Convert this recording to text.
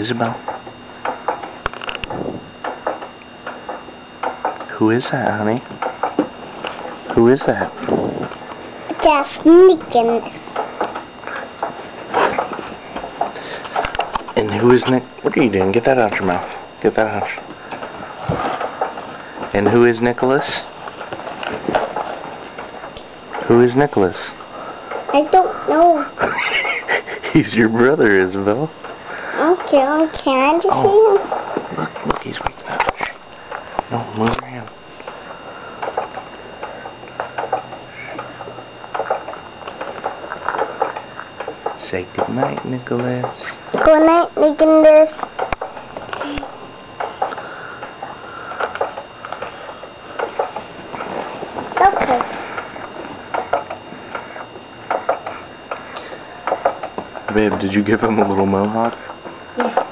Isabel? Who is that, honey? Who is that? Just Nick. And who is Nick? What are you doing? Get that out your mouth. Get that out. And who is Nicholas? Who is Nicholas? I don't know. He's your brother, Isabel. Okay, can I just see him? Look, he's waking up. No, move your hand. Say goodnight, Nicholas. Good night, Nicholas. Okay. Babe, did you give him a little mohawk? Yeah.